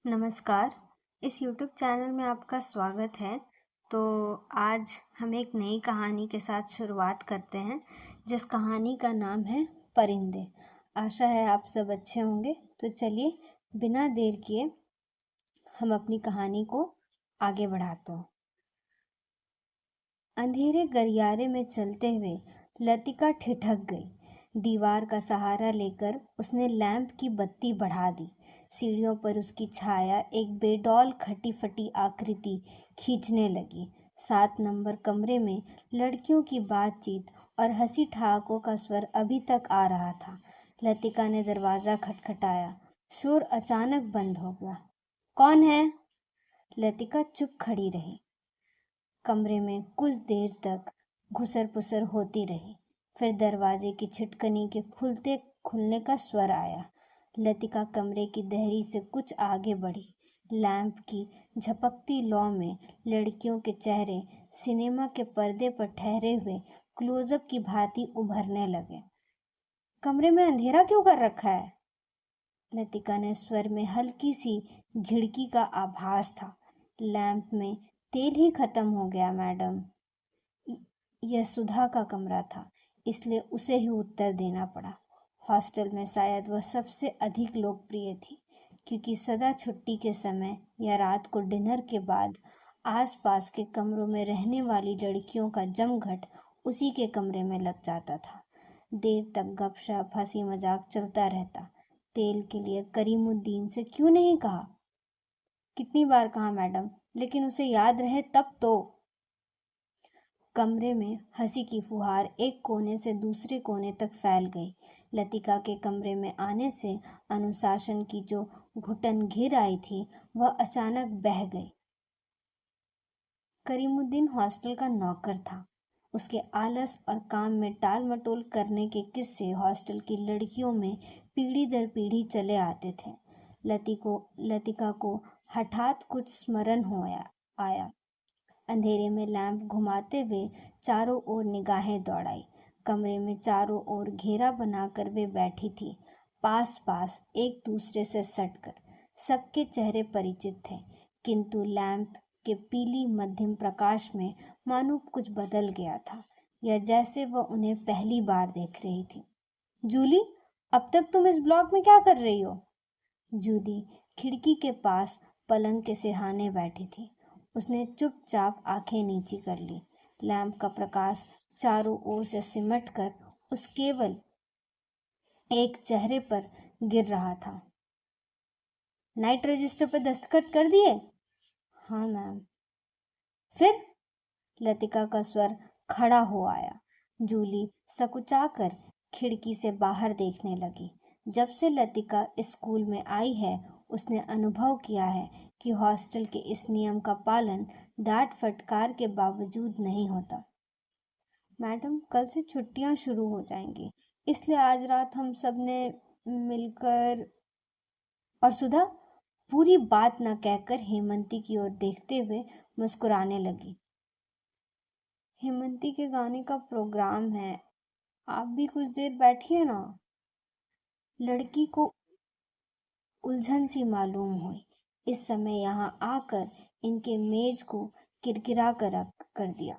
नमस्कार। इस YouTube channel में आपका स्वागत है। तो आज हम एक नई कहानी के साथ शुरुआत करते हैं, जिस कहानी का नाम है परिंदे। आशा है आप सब अच्छे होंगे। तो चलिए बिना देर किए हम अपनी कहानी को आगे बढ़ाते हैं। अंधेरे गलियारे में चलते हुए लतिका ठिठक गई। दीवार का सहारा लेकर उसने लैंप की बत्ती बढ़ा दी। सीढ़ियों पर उसकी छाया एक बेडौल खटी फटी आकृति खींचने लगी। 7 नंबर कमरे में लड़कियों की बातचीत और हंसी ठहाकों का स्वर अभी तक आ रहा था। लतिका ने दरवाज़ा खटखटाया। शोर अचानक बंद हो गया। कौन है? लतिका चुप खड़ी रही। कमरे में कुछ देर तक घुसर पुसर होती रही। फिर दरवाजे की छिटकनी के खुलते खुलने का स्वर आया। लतिका कमरे की देहरी से कुछ आगे बढ़ी। लैंप की झपकती लौ में लड़कियों के चेहरे सिनेमा के पर्दे पर ठहरे हुए क्लोजअप की भांति उभरने लगे। कमरे में अंधेरा क्यों कर रखा है? लतिका ने स्वर में हल्की सी झिड़की का आभास था। लैंप में तेल ही खत्म हो गया मैडम। यह सुधा का कमरा था, इसलिए उसे ही उत्तर देना पड़ा। हॉस्टल में शायद वह सबसे अधिक लोकप्रिय थी, क्योंकि सदा छुट्टी के समय या रात को डिनर के बाद आसपास के कमरों में रहने वाली लड़कियों का जमघट उसी के कमरे में लग जाता था। देर तक गपशप हंसी मजाक चलता रहता। तेल के लिए करीमुद्दीन से क्यों नहीं कहा? कितनी बार कहा मैडम, लेकिन उसे याद रहे तब तो। कमरे में हंसी की फुहार एक कोने से दूसरे कोने तक फैल गई। लतिका के कमरे में आने से अनुशासन की जो घुटन घिर आई थी, वह अचानक बह गई। करीमुद्दीन हॉस्टल का नौकर था। उसके आलस और काम में टाल मटोल करने के किस्से हॉस्टल की लड़कियों में पीढ़ी दर पीढ़ी चले आते थे। लतिका को हठात कुछ स्मरण आया। अंधेरे में लैंप घुमाते हुए चारों ओर निगाहें दौड़ाई। कमरे में चारों ओर घेरा बनाकर वे बैठी थी, पास पास एक दूसरे से सटकर। सबके चेहरे परिचित थे, किंतु लैंप के पीली मध्यम प्रकाश में मानो कुछ बदल गया था, या जैसे वह उन्हें पहली बार देख रही थी। जूली, अब तक तुम इस ब्लॉक में क्या कर रही हो? जूली खिड़की के पास पलंग के सिरहाने बैठी थी। उसने चुपचाप आंखें नीची कर ली। लैंप का प्रकाश चारों ओर से सिमटकर उस केवल एक चेहरे पर गिर रहा था। नाइट रजिस्टर पर दस्तखत कर दिए? हाँ मैम। फिर? लतिका का स्वर खड़ा हो आया। जूली सकुचाकर खिड़की से बाहर देखने लगी। जब से लतिका स्कूल में आई है, उसने अनुभव किया है कि हॉस्टल के इस नियम का पालन डांट फटकार के बावजूद नहीं होता। मैडम, कल से छुट्टियां शुरू हो जाएंगी, इसलिए आज रात हम सब ने मिलकर। और सुधा पूरी बात न कहकर हेमंती की ओर देखते हुए मुस्कुराने लगी। हेमंती के गाने का प्रोग्राम है, आप भी कुछ देर बैठिए ना। लड़की को उलझन सी मालूम हुई। इस समय यहाँ आकर इनके मेज को किरकिरा कर दिया।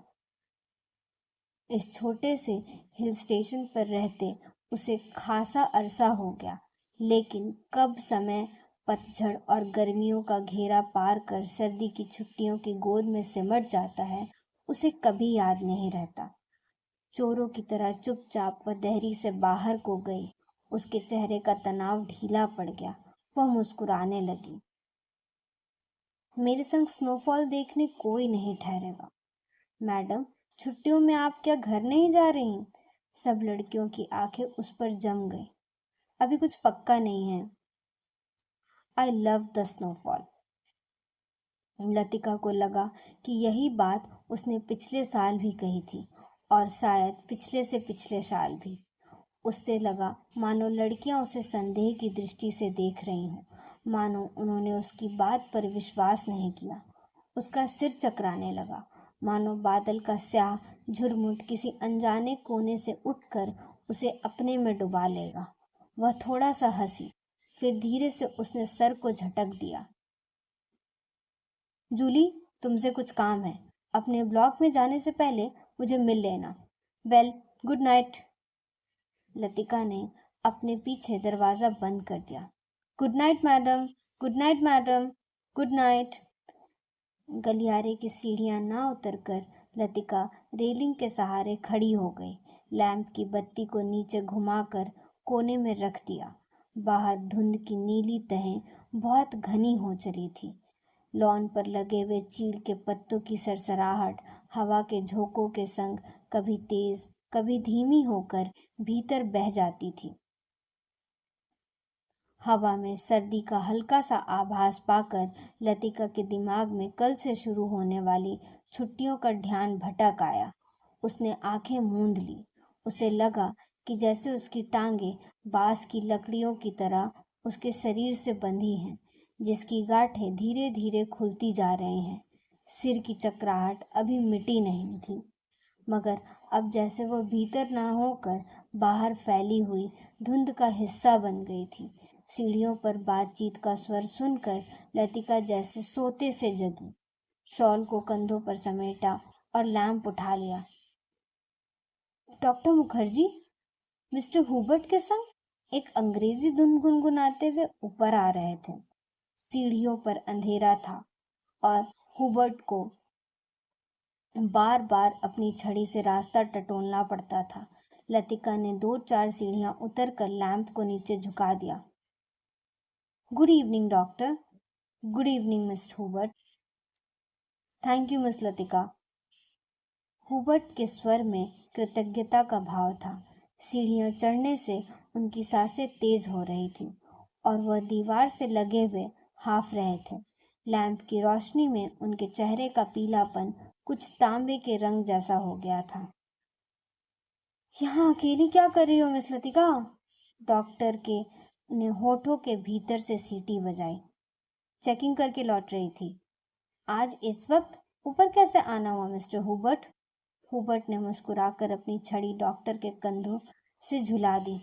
इस छोटे से हिल स्टेशन पर रहते उसे खासा अरसा हो गया, लेकिन कब समय पतझड़ और गर्मियों का घेरा पार कर सर्दी की छुट्टियों की गोद में सिमट जाता है, उसे कभी याद नहीं रहता। चोरों की तरह चुपचाप वह देहरी से बाहर को गई। उसके चेहरे का तनाव ढीला पड़ गया। वह मुस्कुराने लगी। मेरे संग स्नोफॉल देखने कोई नहीं ठहरेगा। मैडम, छुट्टियों में आप क्या घर नहीं जा रही? सब लड़कियों की आंखें उस पर जम गई। अभी कुछ पक्का नहीं है। I love the snowfall. Latika को लगा कि यही बात उसने पिछले साल भी कही थी, और शायद पिछले से पिछले साल भी। उससे लगा मानो लड़कियां उसे संदेह की दृष्टि से देख रही हों, मानो उन्होंने उसकी बात पर विश्वास नहीं किया। उसका सिर चकराने लगा, मानो बादल का स्याह झुरमुट किसी अनजाने कोने से उठकर उसे अपने में डुबा लेगा। वह थोड़ा सा हंसी, फिर धीरे से उसने सर को झटक दिया। जूली, तुमसे कुछ काम है। अपने ब्लॉक में जाने से पहले मुझे मिल लेना। Well, good night. लतिका ने अपने पीछे दरवाज़ा बंद कर दिया। Good night madam, good night madam, good night. गलियारे की सीढ़ियां ना उतरकर लतिका रेलिंग के सहारे खड़ी हो गई। लैंप की बत्ती को नीचे घुमाकर कोने में रख दिया। बाहर धुंध की नीली तहें बहुत घनी हो चली थी। लॉन पर लगे हुए चीड़ के पत्तों की सरसराहट हवा के झोंकों के संग कभी तेज कभी धीमी होकर भीतर बह जाती थी। हवा में सर्दी का हल्का सा आभास पाकर लतिका के दिमाग में कल से शुरू होने वाली छुट्टियों का ध्यान भटक आया। उसने आंखें मूंद ली। उसे लगा कि जैसे उसकी टांगें बांस की लकड़ियों की तरह उसके शरीर से बंधी हैं, जिसकी गांठें धीरे धीरे खुलती जा रही हैं। सिर की चकराहट अभी मिटी नहीं थी, मगर अब जैसे वह भीतर ना होकर बाहर फैली हुई धुंध का हिस्सा बन गई थी। सीढ़ियों पर बातचीत का स्वर सुनकर लतिका जैसे सोते से जगी। शॉल को कंधों पर समेटा और लैंप उठा लिया। डॉक्टर मुखर्जी, मिस्टर हुबर्ट के संग एक अंग्रेजी धुन गुनगुनाते हुए ऊपर आ रहे थे। सीढ़ियों पर अंधेरा था और हुबर्ट को बार बार अपनी छड़ी से रास्ता टटोलना पड़ता था। लतिका ने 2-4 सीढ़ियां उतरकर लैंप को नीचे झुका दिया। Good evening doctor. Good evening mister Hubert. Thank you miss Latika. Hubert के स्वर में कृतज्ञता का भाव था। सीढ़ियां चढ़ने से उनकी सांसें तेज हो रही थी और वह दीवार से लगे हुए हाफ रहे थे। लैंप की रोशनी में उनके चेहरे का पीलापन कुछ तांबे के रंग जैसा हो गया था। यहाँ अकेली क्या कर रही हो मिस लतिका? डॉक्टर के ने होठों के भीतर से सीटी बजाई। चेकिंग करके लौट रही थी। आज इस वक्त ऊपर कैसे आना हुआ मिस्टर हुबर्ट? हुबर्ट ने मुस्कुराकर अपनी छड़ी डॉक्टर के कंधों से झुला दी।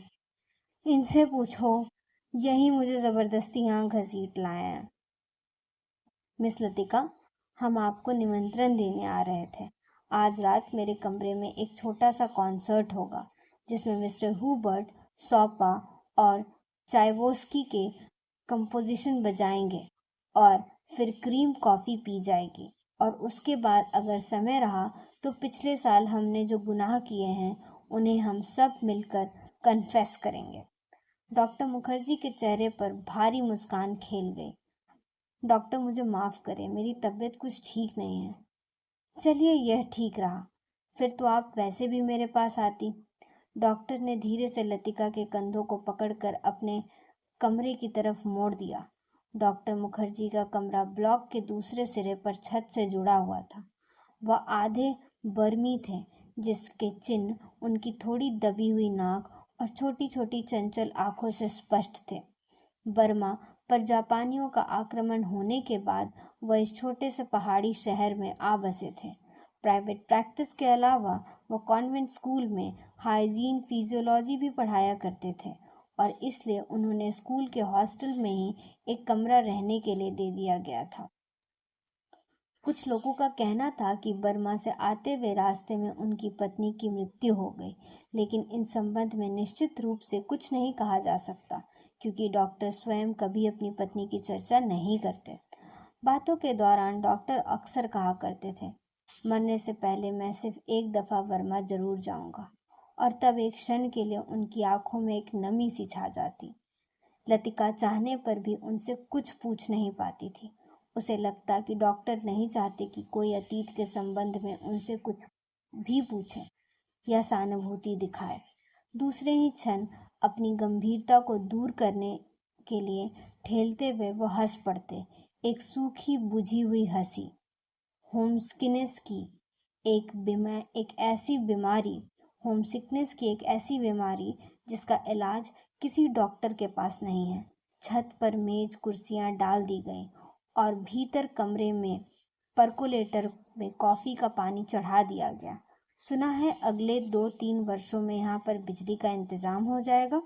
इनसे पूछो, यही मुझे जबरदस्ती यहाँ घसीट लाए हैं। मिस लतिका, हम आपको निमंत्रण देने आ रहे थे। आज रात मेरे कमरे में एक छोटा सा कॉन्सर्ट होगा, जिसमें मिस्टर हुबर्ट सोपा और चाइवोस्की के कंपोजिशन बजाएंगे और फिर क्रीम कॉफ़ी पी जाएगी। और उसके बाद अगर समय रहा तो पिछले साल हमने जो गुनाह किए हैं उन्हें हम सब मिलकर कन्फेस करेंगे। डॉक्टर मुखर्जी के चेहरे पर भारी मुस्कान खेल गई। डॉक्टर, मुझे माफ़ करें, मेरी तबीयत कुछ ठीक नहीं है। चलिए, यह ठीक रहा। फिर तो आप वैसे भी मेरे पास आती। डॉक्टर ने धीरे से लतिका के कंधों को पकड़कर अपने कमरे की तरफ मोड़ दिया। डॉक्टर मुखर्जी का कमरा ब्लॉक के दूसरे सिरे पर छत से जुड़ा हुआ था। वह आधे बर्मी थे, जिसके चिन्ह उनकी थोड़ी दबी हुई नाक और छोटी छोटी चंचल आंखों से स्पष्ट थे। बर्मा पर जापानियों का आक्रमण होने के बाद वह इस छोटे से पहाड़ी शहर में आ बसे थे। प्राइवेट प्रैक्टिस के अलावा वो कॉन्वेंट स्कूल में हाइजीन फिजियोलॉजी भी पढ़ाया करते थे और इसलिए उन्होंने स्कूल के हॉस्टल में ही एक कमरा रहने के लिए दे दिया गया था। कुछ लोगों का कहना था कि बर्मा से आते हुए रास्ते में उनकी पत्नी की मृत्यु हो गई, लेकिन इन संबंध में निश्चित रूप से कुछ नहीं कहा जा सकता, क्योंकि डॉक्टर स्वयं कभी अपनी पत्नी की चर्चा नहीं करते। बातों के दौरान डॉक्टर अक्सर कहा करते थे, मरने से पहले मैं सिर्फ एक दफ़ा बर्मा जरूर जाऊंगा, और तब एक क्षण के लिए उनकी आंखों में एक नमी सी छा जाती। लतिका चाहने पर भी उनसे कुछ पूछ नहीं पाती थी। उसे लगता कि डॉक्टर नहीं चाहते कि कोई अतीत के संबंध में उनसे कुछ भी पूछे या सहानुभूति दिखाए। दूसरे ही क्षण अपनी गंभीरता को दूर करने के लिए ठेलते हुए वो हंस पड़ते, एक सूखी बुझी हुई हंसी। होमसिकनेस की एक ऐसी बीमारी होमसिकनेस की एक ऐसी बीमारी जिसका इलाज किसी डॉक्टर के पास नहीं है। छत पर मेज कुर्सियां डाल दी गई और भीतर कमरे में परकोलेटर में कॉफ़ी का पानी चढ़ा दिया गया। सुना है अगले 2-3 वर्षों में यहाँ पर बिजली का इंतजाम हो जाएगा।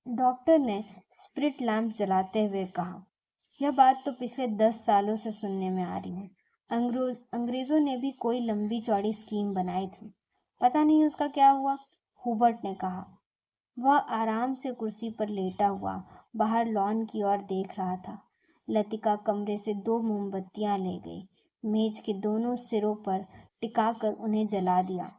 डॉक्टर ने स्प्रिट लैंप जलाते हुए कहा। यह बात तो पिछले 10 सालों से सुनने में आ रही है। अंग्रेजों ने भी कोई लंबी चौड़ी स्कीम बनाई थी, पता नहीं उसका क्या हुआ, हुबर्ट ने कहा। वह आराम से कुर्सी पर लेटा हुआ बाहर लॉन की ओर देख रहा था। लतिका कमरे से 2 मोमबत्तियां ले गई, मेज के दोनों सिरों पर टिकाकर उन्हें जला दिया।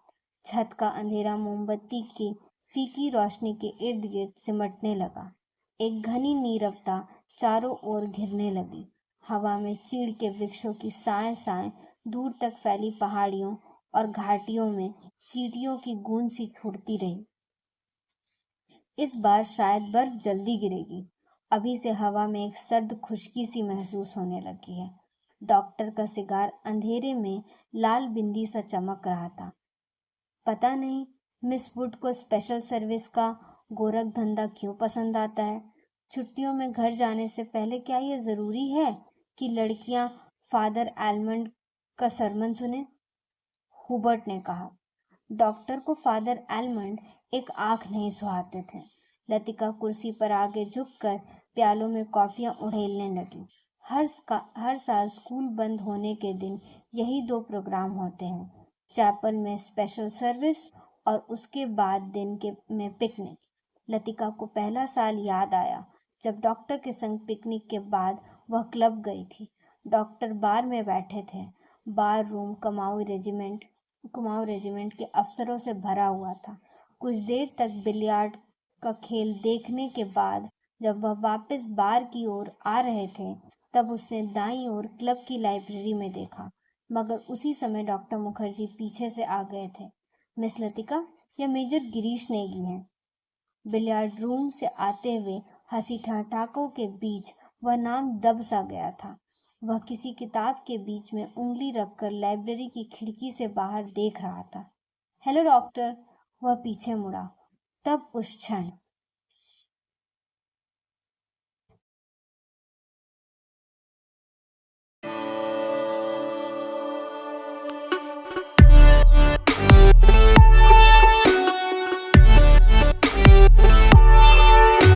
छत का अंधेरा मोमबत्ती की फीकी रोशनी के इर्द गिर्द सिमटने लगा। एक घनी नीरवता चारों ओर घिरने लगी। हवा में चीड़ के वृक्षों की साएं साएं दूर तक फैली पहाड़ियों और घाटियों में सीटियों की गूंज सी छूटती रही। इस बार शायद बर्फ जल्दी गिरेगी। अभी से हवा में एक सर्द खुशकी सी महसूस होने लगी है। डॉक्टर का सिगार अंधेरे में लाल बिंदी सा चमक रहा था। पता नहीं मिस वुड को स्पेशल सर्विस का गोरख धंधा क्यों पसंद आता है। छुट्टियों में घर जाने से पहले क्या यह जरूरी है कि लड़कियां फादर एलमंड का सरमन सुने? हुबर्ट ने कहा। डॉक्टर को फादर एलमंड एक आंख नहीं सुहाते थे। लतिका कुर्सी पर आगे झुककर प्यालों में कॉफियां उड़ेलने लगी। हर साल स्कूल बंद होने के दिन यही 2 प्रोग्राम होते हैं, चैपल में स्पेशल सर्विस और उसके बाद दिन में पिकनिक। लतिका को पहला साल याद आया जब डॉक्टर के संग पिकनिक के बाद वह क्लब गई थी। डॉक्टर बार में बैठे थे। बार रूम कुमाऊं रेजिमेंट के अफसरों से भरा हुआ था। कुछ देर तक बिलियार्ड का खेल देखने के बाद जब वह वापस बार की ओर आ रहे थे तब उसने दाईं ओर क्लब की लाइब्रेरी में देखा, मगर उसी समय डॉक्टर मुखर्जी पीछे से आ गए थे। मिस लतिका, यह मेजर गिरीश नेगी हैं। बिलियार्ड रूम से आते हुए हंसी ठहाकों के बीच वह नाम दब सा गया था। वह किसी किताब के बीच में उंगली रखकर लाइब्रेरी की खिड़की से बाहर देख रहा था। हेलो डॉक्टर, वह पीछे मुड़ा। तब उस क्षण